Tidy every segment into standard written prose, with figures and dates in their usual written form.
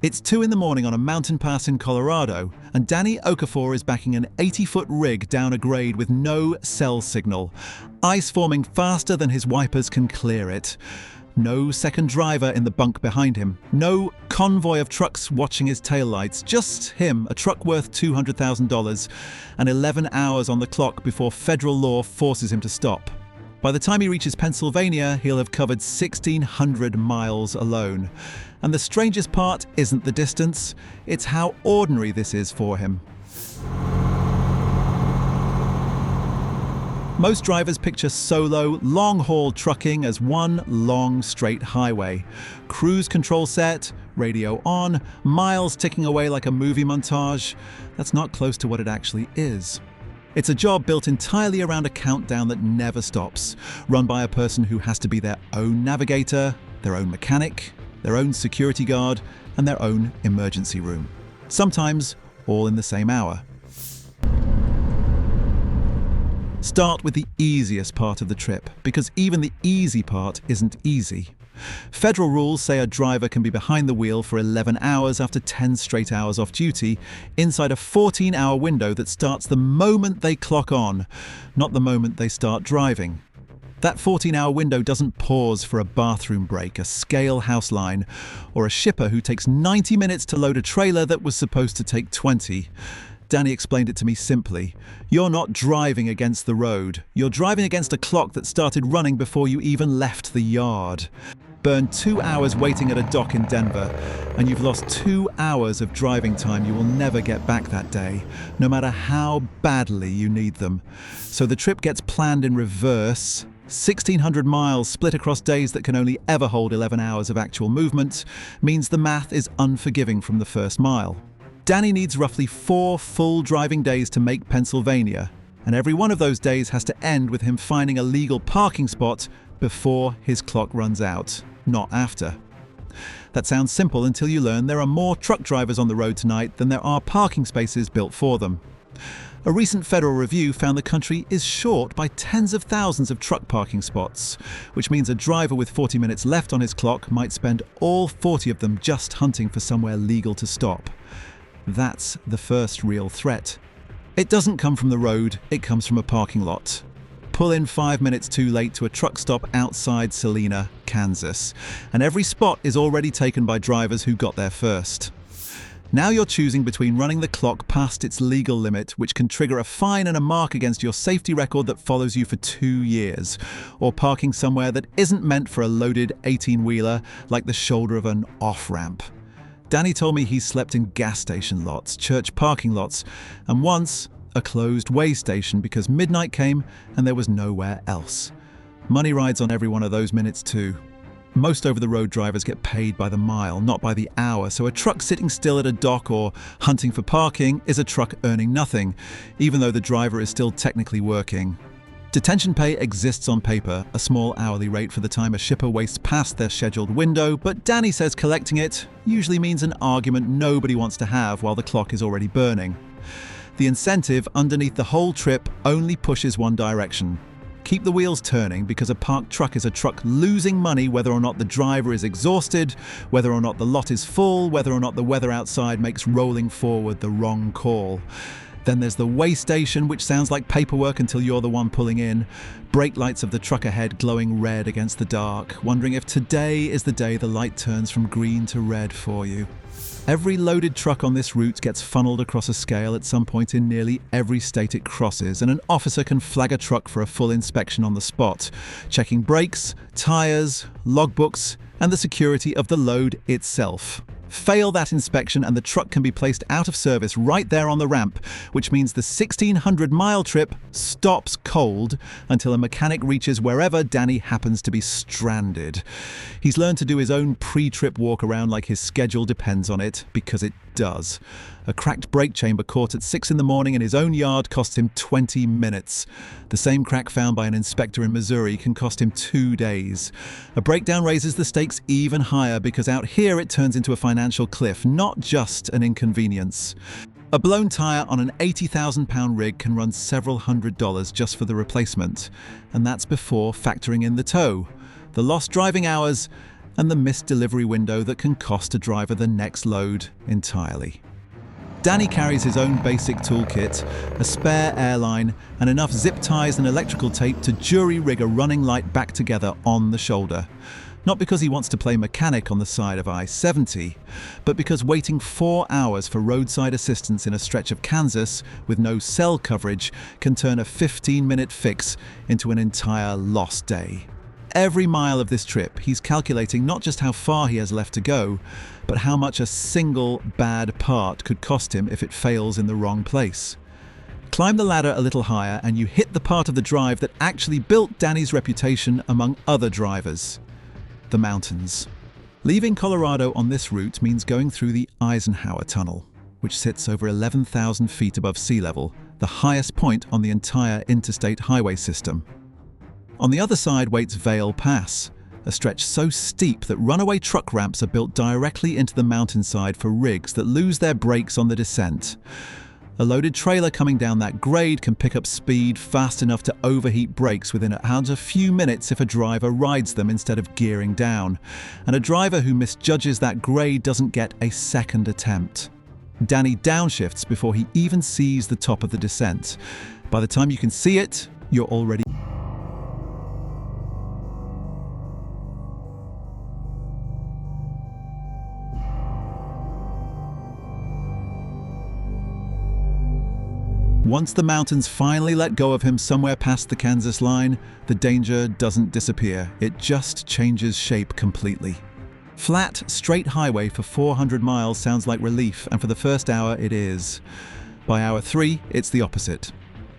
It's 2 in the morning on a mountain pass in Colorado, and Danny Okafor is backing an 80-foot rig down a grade with no cell signal. Ice forming faster than his wipers can clear it. No second driver in the bunk behind him. No convoy of trucks watching his taillights. Just him, a truck worth $200,000, and 11 hours on the clock before federal law forces him to stop. By the time he reaches Pennsylvania, he'll have covered 1,600 miles alone. And the strangest part isn't the distance, it's how ordinary this is for him. Most drivers picture solo, long-haul trucking as one long, straight highway. Cruise control set, radio on, miles ticking away like a movie montage. That's not close to what it actually is. It's a job built entirely around a countdown that never stops, run by a person who has to be their own navigator, their own mechanic, their own security guard, and their own emergency room. Sometimes all in the same hour. Start with the easiest part of the trip, because even the easy part isn't easy. Federal rules say a driver can be behind the wheel for 11 hours after 10 straight hours off duty, inside a 14-hour window that starts the moment they clock on, not the moment they start driving. That 14-hour window doesn't pause for a bathroom break, a scale house line, or a shipper who takes 90 minutes to load a trailer that was supposed to take 20. Danny explained it to me simply. You're not driving against the road. You're driving against a clock that started running before you even left the yard. Burn 2 hours waiting at a dock in Denver, and you've lost 2 hours of driving time you will never get back that day, no matter how badly you need them. So the trip gets planned in reverse. 1,600 miles split across days that can only ever hold 11 hours of actual movement means the math is unforgiving from the first mile. Danny needs roughly 4 full driving days to make Pennsylvania, and every one of those days has to end with him finding a legal parking spot before his clock runs out, not after. That sounds simple until you learn there are more truck drivers on the road tonight than there are parking spaces built for them. A recent federal review found the country is short by tens of thousands of truck parking spots, which means a driver with 40 minutes left on his clock might spend all 40 of them just hunting for somewhere legal to stop. That's the first real threat. It doesn't come from the road, it comes from a parking lot. Pull in 5 minutes too late to a truck stop outside Salina, Kansas, and every spot is already taken by drivers who got there first. Now you're choosing between running the clock past its legal limit, which can trigger a fine and a mark against your safety record that follows you for 2 years, or parking somewhere that isn't meant for a loaded 18-wheeler like the shoulder of an off-ramp. Danny told me he slept in gas station lots, church parking lots, and once a closed way station because midnight came and there was nowhere else. Money rides on every one of those minutes too. Most over-the-road drivers get paid by the mile, not by the hour, so a truck sitting still at a dock or hunting for parking is a truck earning nothing, even though the driver is still technically working. Detention pay exists on paper, a small hourly rate for the time a shipper wastes past their scheduled window, but Danny says collecting it usually means an argument nobody wants to have while the clock is already burning. The incentive underneath the whole trip only pushes one direction. Keep the wheels turning, because a parked truck is a truck losing money whether or not the driver is exhausted, whether or not the lot is full, whether or not the weather outside makes rolling forward the wrong call. Then there's the way station, which sounds like paperwork until you're the one pulling in. Brake lights of the truck ahead glowing red against the dark, wondering if today is the day the light turns from green to red for you. Every loaded truck on this route gets funneled across a scale at some point in nearly every state it crosses, and an officer can flag a truck for a full inspection on the spot, checking brakes, tires, logbooks, and the security of the load itself. Fail that inspection and the truck can be placed out of service right there on the ramp, which means the 1,600-mile trip stops cold until a mechanic reaches wherever Danny happens to be stranded. He's learned to do his own pre-trip walk around like his schedule depends on it, because it does. A cracked brake chamber caught at 6 in the morning in his own yard cost him 20 minutes. The same crack found by an inspector in Missouri can cost him 2 days. A breakdown raises the stakes even higher, because out here it turns into a financial cliff, not just an inconvenience. A blown tire on an 80,000-pound rig can run several $100s just for the replacement, and that's before factoring in the tow, the lost driving hours, and the missed delivery window that can cost a driver the next load entirely. Danny carries his own basic toolkit, a spare airline, and enough zip ties and electrical tape to jury-rig a running light back together on the shoulder. Not because he wants to play mechanic on the side of I-70, but because waiting 4 hours for roadside assistance in a stretch of Kansas with no cell coverage can turn a 15-minute fix into an entire lost day. Every mile of this trip, he's calculating not just how far he has left to go, but how much a single bad part could cost him if it fails in the wrong place. Climb the ladder a little higher and you hit the part of the drive that actually built Danny's reputation among other drivers: the mountains. Leaving Colorado on this route means going through the Eisenhower Tunnel, which sits over 11,000 feet above sea level, the highest point on the entire interstate highway system. On the other side waits Vail Pass, a stretch so steep that runaway truck ramps are built directly into the mountainside for rigs that lose their brakes on the descent. A loaded trailer coming down that grade can pick up speed fast enough to overheat brakes within a few minutes if a driver rides them instead of gearing down, and a driver who misjudges that grade doesn't get a second attempt. Danny downshifts before he even sees the top of the descent. By the time you can see it, you're already Once the mountains finally let go of him somewhere past the Kansas line, the danger doesn't disappear, it just changes shape completely. Flat, straight highway for 400 miles sounds like relief, and for the first hour it is. By hour 3, it's the opposite.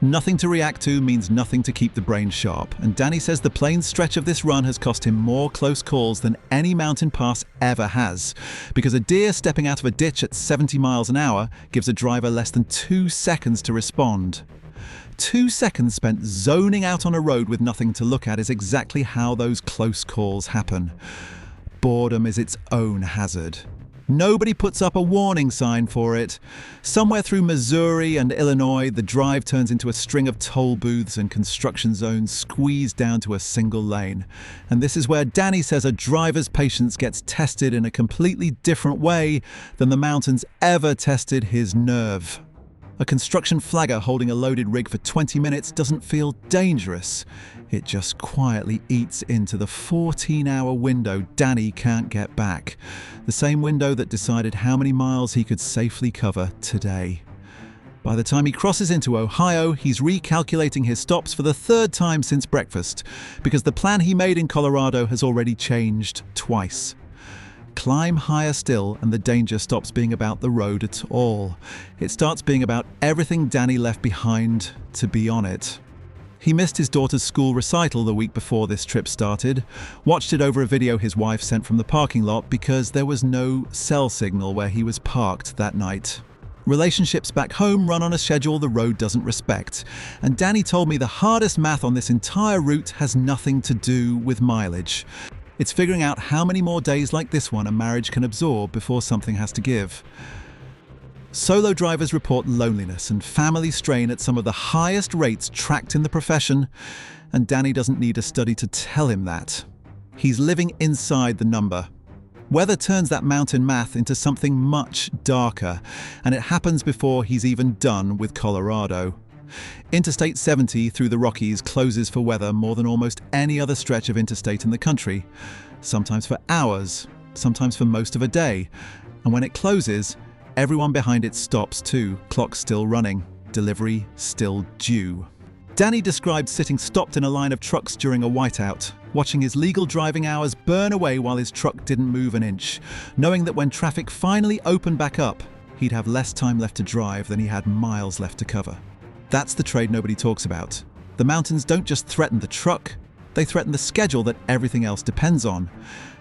Nothing to react to means nothing to keep the brain sharp, and Danny says the plain stretch of this run has cost him more close calls than any mountain pass ever has, because a deer stepping out of a ditch at 70 miles an hour gives a driver less than 2 seconds to respond. 2 seconds spent zoning out on a road with nothing to look at is exactly how those close calls happen. Boredom is its own hazard. Nobody puts up a warning sign for it. Somewhere through Missouri and Illinois, the drive turns into a string of toll booths and construction zones squeezed down to a single lane. And this is where Danny says a driver's patience gets tested in a completely different way than the mountains ever tested his nerve. A construction flagger holding a loaded rig for 20 minutes doesn't feel dangerous. It just quietly eats into the 14-hour window Danny can't get back. The same window that decided how many miles he could safely cover today. By the time he crosses into Ohio, he's recalculating his stops for the 3rd time since breakfast, because the plan he made in Colorado has already changed twice. Climb higher still and the danger stops being about the road at all. It starts being about everything Danny left behind to be on it. He missed his daughter's school recital the week before this trip started, watched it over a video his wife sent from the parking lot because there was no cell signal where he was parked that night. Relationships back home run on a schedule the road doesn't respect, and Danny told me the hardest math on this entire route has nothing to do with mileage. It's figuring out how many more days like this one a marriage can absorb before something has to give. Solo drivers report loneliness and family strain at some of the highest rates tracked in the profession, and Danny doesn't need a study to tell him that. He's living inside the number. Weather turns that mountain math into something much darker, and it happens before he's even done with Colorado. Interstate 70 through the Rockies closes for weather more than almost any other stretch of interstate in the country, sometimes for hours, sometimes for most of a day. And when it closes, everyone behind it stops too, clock still running, delivery still due. Danny described sitting stopped in a line of trucks during a whiteout, watching his legal driving hours burn away while his truck didn't move an inch, knowing that when traffic finally opened back up, he'd have less time left to drive than he had miles left to cover. That's the trade nobody talks about. The mountains don't just threaten the truck, they threaten the schedule that everything else depends on.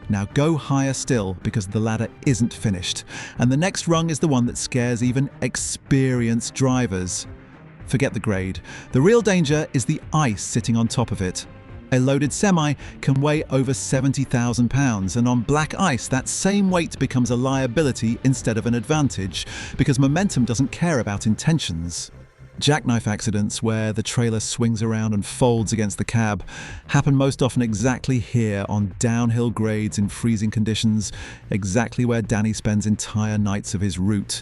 Now go higher still, because the ladder isn't finished, and the next rung is the one that scares even experienced drivers. Forget the grade. The real danger is the ice sitting on top of it. A loaded semi can weigh over 70,000 pounds, and on black ice that same weight becomes a liability instead of an advantage, because momentum doesn't care about intentions. Jackknife accidents, where the trailer swings around and folds against the cab, happen most often exactly here on downhill grades in freezing conditions, exactly where Danny spends entire nights of his route.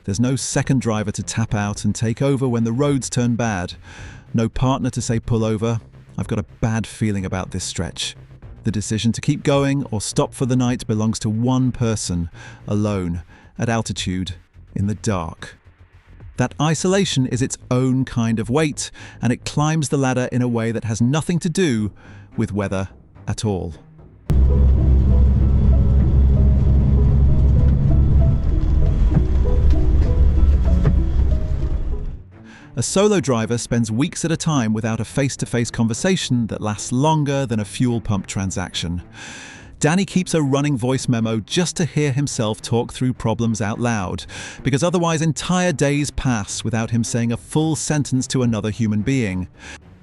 There's no second driver to tap out and take over when the roads turn bad. No partner to say pull over. I've got a bad feeling about this stretch. The decision to keep going or stop for the night belongs to one person, alone, at altitude, in the dark. That isolation is its own kind of weight, and it climbs the ladder in a way that has nothing to do with weather at all. A solo driver spends weeks at a time without a face-to-face conversation that lasts longer than a fuel pump transaction. Danny keeps a running voice memo just to hear himself talk through problems out loud, because otherwise entire days pass without him saying a full sentence to another human being.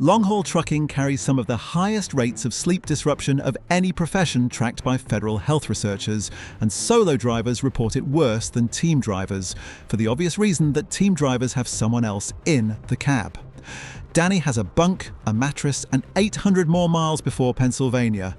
Long-haul trucking carries some of the highest rates of sleep disruption of any profession tracked by federal health researchers, and solo drivers report it worse than team drivers, for the obvious reason that team drivers have someone else in the cab. Danny has a bunk, a mattress, and 800 more miles before Pennsylvania.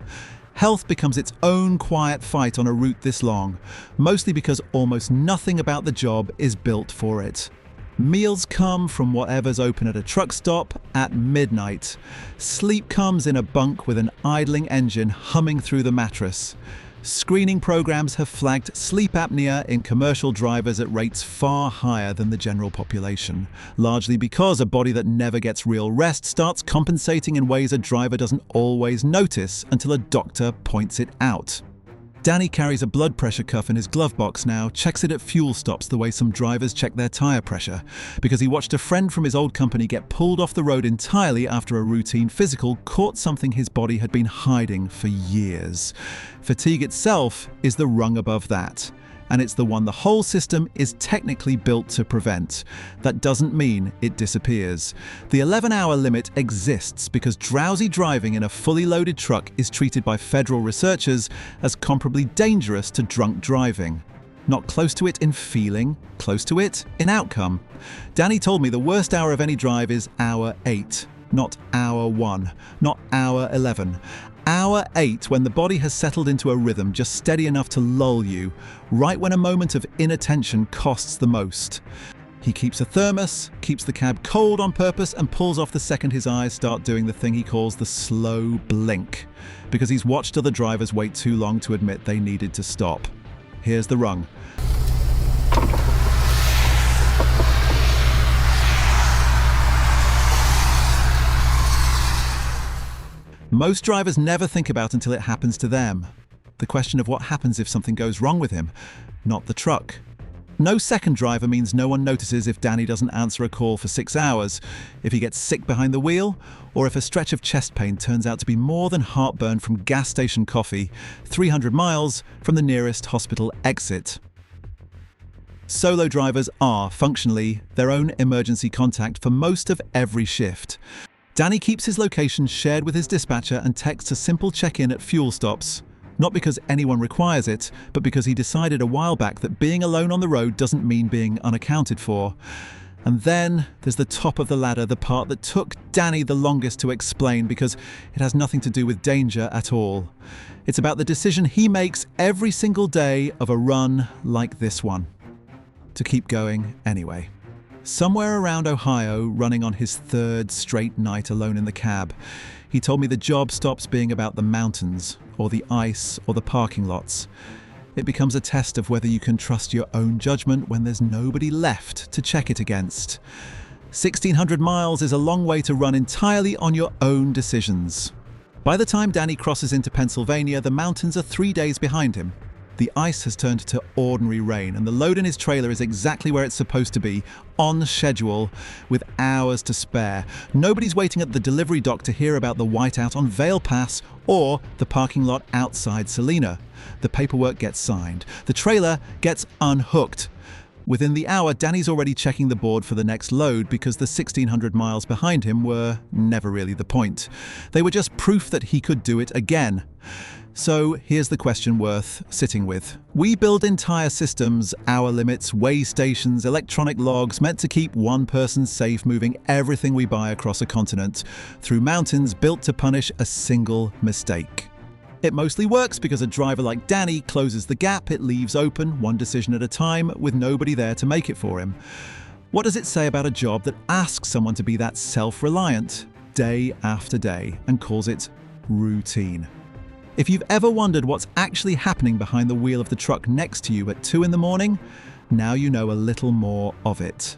Health becomes its own quiet fight on a route this long, mostly because almost nothing about the job is built for it. Meals come from whatever's open at a truck stop at midnight. Sleep comes in a bunk with an idling engine humming through the mattress. Screening programs have flagged sleep apnea in commercial drivers at rates far higher than the general population, largely because a body that never gets real rest starts compensating in ways a driver doesn't always notice until a doctor points it out. Danny carries a blood pressure cuff in his glove box now, checks it at fuel stops the way some drivers check their tire pressure, because he watched a friend from his old company get pulled off the road entirely after a routine physical caught something his body had been hiding for years. Fatigue itself is the rung above that, and it's the one the whole system is technically built to prevent. That doesn't mean it disappears. The 11-hour limit exists because drowsy driving in a fully loaded truck is treated by federal researchers as comparably dangerous to drunk driving. Not close to it in feeling, close to it in outcome. Danny told me the worst hour of any drive is hour 8, not hour 1, not hour 11. Hour 8, when the body has settled into a rhythm just steady enough to lull you, right when a moment of inattention costs the most. He keeps a thermos, keeps the cab cold on purpose, and pulls off the second his eyes start doing the thing he calls the slow blink, because he's watched other drivers wait too long to admit they needed to stop. Here's the rung. Most drivers never think about until it happens to them. The question of what happens if something goes wrong with him, not the truck. No second driver means no one notices if Danny doesn't answer a call for 6 hours, if he gets sick behind the wheel, or if a stretch of chest pain turns out to be more than heartburn from gas station coffee, 300 miles from the nearest hospital exit. Solo drivers are, functionally, their own emergency contact for most of every shift. Danny keeps his location shared with his dispatcher and texts a simple check-in at fuel stops. Not because anyone requires it, but because he decided a while back that being alone on the road doesn't mean being unaccounted for. And then there's the top of the ladder, the part that took Danny the longest to explain because it has nothing to do with danger at all. It's about the decision he makes every single day of a run like this one. To keep going anyway. Somewhere around Ohio, running on his third straight night alone in the cab, he told me the job stops being about the mountains, or the ice, or the parking lots. It becomes a test of whether you can trust your own judgment when there's nobody left to check it against. 1,600 miles is a long way to run entirely on your own decisions. By the time Danny crosses into Pennsylvania, the mountains are 3 days behind him. The ice has turned to ordinary rain, and the load in his trailer is exactly where it's supposed to be, on schedule, with hours to spare. Nobody's waiting at the delivery dock to hear about the whiteout on Vail Pass or the parking lot outside Salina. The paperwork gets signed. The trailer gets unhooked. Within the hour, Danny's already checking the board for the next load because the 1,600 miles behind him were never really the point. They were just proof that he could do it again. So here's the question worth sitting with. We build entire systems, hour limits, way stations, electronic logs meant to keep one person safe moving everything we buy across a continent through mountains built to punish a single mistake. It mostly works because a driver like Danny closes the gap it leaves open, one decision at a time, with nobody there to make it for him. What does it say about a job that asks someone to be that self-reliant day after day and calls it routine? If you've ever wondered what's actually happening behind the wheel of the truck next to you at 2 in the morning, now you know a little more of it.